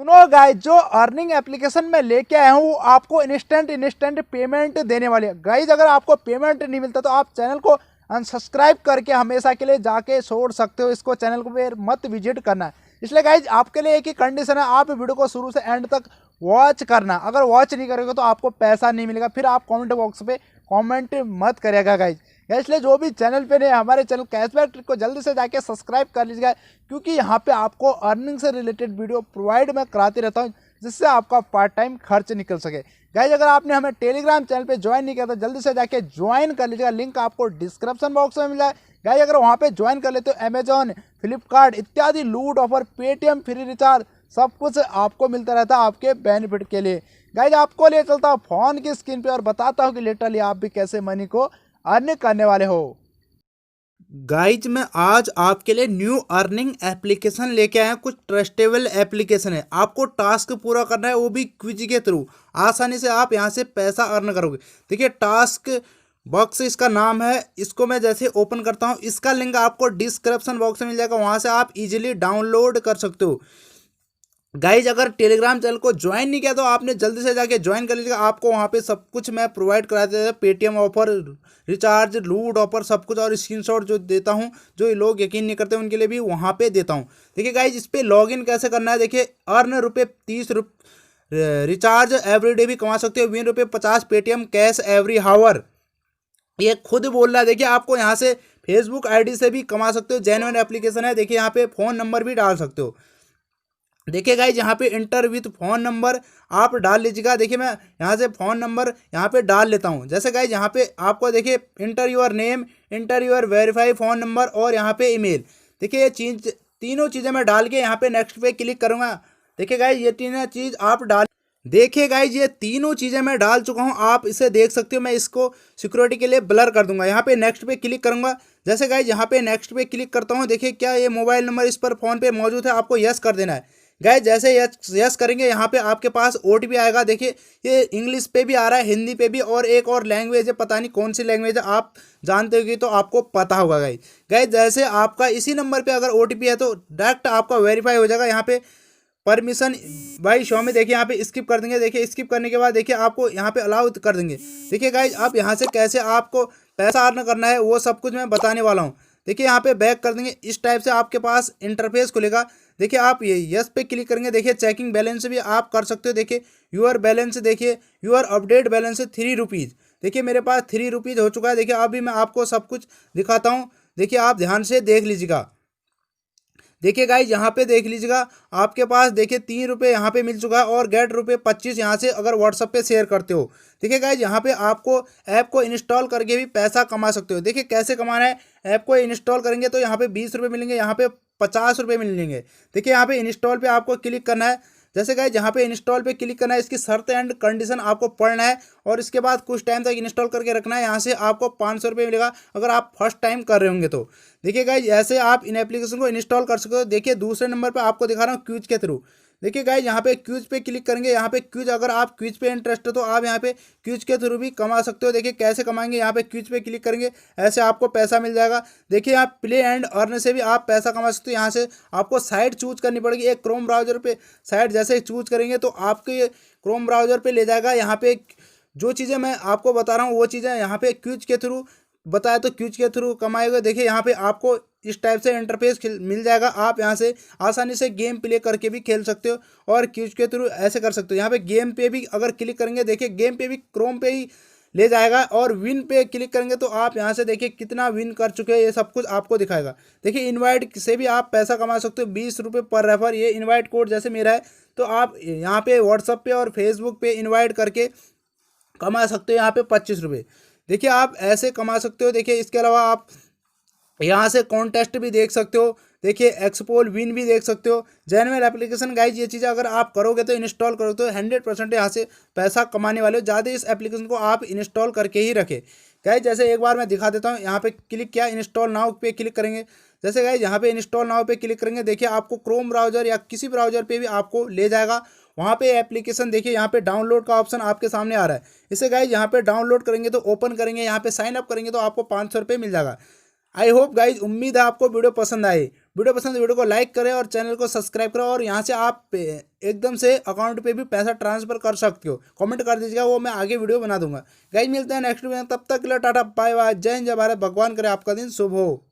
सुनो गाइज, जो earning application में लेके आया हूँ वो आपको इंस्टेंट पेमेंट देने वाले है। गाइज अगर आपको पेमेंट नहीं मिलता तो आप चैनल को अनसब्सक्राइब करके हमेशा के लिए जाके छोड़ सकते हो। इसको चैनल को फिर मत विजिट करना है। इसलिए गाइज आपके लिए एक ही कंडीशन है, आप वीडियो को शुरू से एंड तक वॉच करना। अगर वॉच नहीं करोगे तो आपको पैसा नहीं मिलेगा, फिर आप कमेंट बॉक्स पे कमेंट मत करेगा गाइज। इसलिए जो भी चैनल पे नहीं, हमारे चैनल कैशबैक ट्रिक को जल्दी से जाके सब्सक्राइब कर लीजिएगा, क्योंकि यहाँ पे आपको अर्निंग से रिलेटेड वीडियो प्रोवाइड मैं कराते रहता हूँ, जिससे आपका पार्ट टाइम खर्च निकल सके। गाइज अगर आपने हमें टेलीग्राम चैनल पे ज्वाइन नहीं किया तो जल्दी से जाके ज्वाइन कर लीजिएगा, लिंक आपको डिस्क्रिप्शन बॉक्स में मिला है। गाइज अगर वहाँ पे ज्वाइन कर लेते हो अमेजॉन, फ्लिपकार्ट इत्यादि लूट ऑफर, पेटीएम फ्री रिचार्ज सब कुछ आपको मिलता रहता है आपके बेनिफिट के लिए। गाइज आपको ले चलता हूँ फोन की स्क्रीन पे और बताता हूँ कि लिटरली आप भी कैसे मनी को अर्न करने वाले हो। गाइज मैं आज आपके लिए न्यू अर्निंग एप्लीकेशन लेके आया हूं। कुछ ट्रस्टेबल एप्लीकेशन है, आपको टास्क पूरा करना है, वो भी क्विज के थ्रू। आसानी से आप यहां से पैसा अर्न करोगे। देखिए टास्क बॉक्स इसका नाम है। इसको मैं जैसे ओपन करता हूं, इसका लिंक आपको डिस्क्रिप्शन बॉक्स में मिल जाएगा, वहां से आप इजीली डाउनलोड कर सकते हो। गाइज अगर टेलीग्राम चैनल को ज्वाइन नहीं किया तो आपने जल्दी से जाके ज्वाइन कर लीजिएगा। आपको वहाँ पे सब कुछ मैं प्रोवाइड करा देता हूँ, पेटीएम ऑफर, रिचार्ज, लूट ऑफर सब कुछ, और स्क्रीनशॉट जो देता हूँ, जो लोग यकीन नहीं करते उनके लिए भी वहाँ पे देता हूँ। देखिए गाइज इस पर लॉगिन कैसे करना है। देखिए अर्न ₹30 रिचार्ज एवरीडे भी कमा सकते हो, win ₹50 Paytm cash every hour, ये खुद बोल रहा है। देखिए आपको यहाँ से फेसबुक आईडी से भी कमा सकते हो, जेन्युइन एप्लीकेशन है। देखिए यहाँ पे फ़ोन नंबर भी डाल सकते हो। देखिए गाइज यहाँ पे इंटर विथ फ़ोन नंबर आप डाल लीजिएगा। देखिए मैं यहाँ से फ़ोन नंबर यहाँ पे डाल लेता हूँ। जैसे गाइज यहाँ पे आपको देखिए inter your name, inter your verify phone number और यहाँ पे ईमेल। देखिए ये तीनों चीज़ें मैं डाल के यहाँ पे नेक्स्ट पे क्लिक करूँगा। देखिए गाइज ये तीनों चीज़ आप डाल, देखिए गाइज ये तीनों चीज़ें मैं डाल चुका हूँ, आप इसे देख सकते हो। मैं इसको सिक्योरिटी के लिए ब्लर कर दूंगा। यहाँ पे नेक्स्ट पे क्लिक करूँगा। जैसे गाइज यहाँ पे नेक्स्ट पे क्लिक करता हूँ, देखिए क्या ये मोबाइल नंबर इस पर फ़ोन पे मौजूद है, आपको यस कर देना है। गाइज जैसे यस करेंगे यहाँ पे आपके पास ओटीपी आएगा। देखिए ये इंग्लिश पे भी आ रहा है, हिंदी पे भी, और एक और लैंग्वेज है, पता नहीं कौन सी लैंग्वेज है, आप जानते होगी तो आपको पता होगा। गाइज जैसे आपका इसी नंबर पे अगर ओटीपी है तो डायरेक्ट आपका वेरीफाई हो जाएगा। यहाँ पे परमिशन भाई शो में देखिए यहाँ पे स्किप कर देंगे। देखिए स्किप करने के बाद देखिए आपको यहाँ पे अलाउ कर देंगे। देखिए गाइज अब यहाँ से कैसे आपको पैसा अर्न करना है वो सब कुछ मैं बताने वाला हूँ। देखिए यहाँ पे बैक कर देंगे, इस टाइप से आपके पास इंटरफेस खुलेगा। देखिए आप ये यस पे क्लिक करेंगे। देखिए चेकिंग बैलेंस भी आप कर सकते हो। देखिए यूर बैलेंस, देखिए यूर अपडेट बैलेंस ₹3। देखिए मेरे पास ₹3 हो चुका है। देखिए अभी मैं आपको सब कुछ दिखाता हूँ, देखिए आप ध्यान से देख लीजिएगा। देखिए गाइज यहाँ पे देख लीजिएगा आपके पास देखिए ₹3 यहाँ पे मिल चुका है, और गेट ₹25 यहाँ से अगर व्हाट्सअप पे शेयर करते हो। देखिए गाइज यहाँ पे आपको ऐप को इंस्टॉल करके भी पैसा कमा सकते हो। देखिए कैसे कमाना है, ऐप को इंस्टॉल करेंगे तो यहाँ पे ₹20 मिलेंगे, यहाँ पे ₹50 मिलेंगे। देखिए यहाँ पे इंस्टॉल पे आपको क्लिक करना है। जैसे गाइज यहाँ पे इंस्टॉल पे क्लिक करना है, इसकी शर्त एंड कंडीशन आपको पढ़ना है, और इसके बाद कुछ टाइम तक इंस्टॉल करके रखना है। यहाँ से आपको ₹500 मिलेगा अगर आप फर्स्ट टाइम कर रहे होंगे तो। देखिए गाइज ऐसे आप इन एप्लीकेशन को इंस्टॉल कर सकते हो। देखिए दूसरे नंबर पे आपको दिखा रहा हूँ क्यूज के थ्रू। देखिए गाइज यहाँ पे क्यूज पे क्लिक करेंगे। यहाँ पे क्यूज, अगर आप क्यूज पे इंटरेस्ट हो तो आप यहाँ पे क्यूज के थ्रू भी कमा सकते हो। देखिए कैसे कमाएंगे, यहाँ पे क्यूज पे क्लिक करेंगे, ऐसे आपको पैसा मिल जाएगा। देखिए आप प्ले एंड अर्न से भी आप पैसा कमा सकते हो। यहाँ से आपको साइट चूज करनी पड़ेगी, एक क्रोम ब्राउजर पे साइट जैसे चूज करेंगे तो आपके ये क्रोम ब्राउजर पे ले जाएगा। यहाँ पे जो चीज़ें मैं आपको बता रहा हूँ वो चीज़ें यहाँ पे क्यूज के थ्रू बताया तो क्यूज के थ्रू कमाएगा। देखिए यहाँ पे आपको इस टाइप से इंटरफेस मिल जाएगा। आप यहाँ से आसानी से गेम प्ले करके भी खेल सकते हो, और क्यूज के थ्रू ऐसे कर सकते हो। यहाँ पे गेम पे भी अगर क्लिक करेंगे, देखिए गेम पे भी क्रोम पे ही ले जाएगा, और विन पे क्लिक करेंगे तो आप यहाँ से देखिए कितना विन कर चुके हैं ये सब कुछ आपको दिखाएगा। देखिए इनवाइट से भी आप पैसा कमा सकते हो, ₹20 पर रेफर। ये इनवाइट कोड जैसे मेरा है तो आप यहाँ पे व्हाट्सअप पे और फेसबुक पे इन्वाइट करके कमा सकते हो यहाँ पे ₹25। देखिए आप ऐसे कमा सकते हो। देखिए इसके अलावा आप यहाँ से कॉन्टेस्ट भी देख सकते हो। देखिए एक्सपोल विन भी देख सकते हो। जेन्युइन एप्लीकेशन गाइज, ये चीज़ें अगर आप करोगे तो इंस्टॉल करोगे तो 100% यहाँ से पैसा कमाने वाले हो। ज़्यादा इस एप्लीकेशन को आप इंस्टॉल करके ही रखें। गाइज जैसे एक बार मैं दिखा देता हूँ, यहाँ पे क्लिक किया, इंस्टॉल नाउ पे क्लिक करेंगे। जैसे गाइज यहाँ पे इंस्टॉल नाउ पे क्लिक करेंगे, देखिए आपको क्रोम ब्राउजर या किसी ब्राउजर पे भी आपको ले जाएगा। वहाँ पे एप्लीकेशन देखिए यहाँ पे डाउनलोड का ऑप्शन आपके सामने आ रहा है। इसे गाइज यहाँ पे डाउनलोड करेंगे तो ओपन करेंगे, यहाँ पे साइन अप करेंगे तो आपको ₹500 मिल जाएगा। आई होप गाइज, उम्मीद है आपको वीडियो पसंद आए। वीडियो पसंद है वीडियो को लाइक करें और चैनल को सब्सक्राइब करें। और यहाँ से आप एकदम से अकाउंट पे भी पैसा ट्रांसफर कर सकते हो। कमेंट कर दीजिएगा, वो मैं आगे वीडियो बना दूंगा। गाइस मिलते हैं नेक्स्ट वीडियो में, तब तक के लिए टाटा बाय बाय, जय हिंद जय भारत, भगवान करे आपका दिन शुभ हो।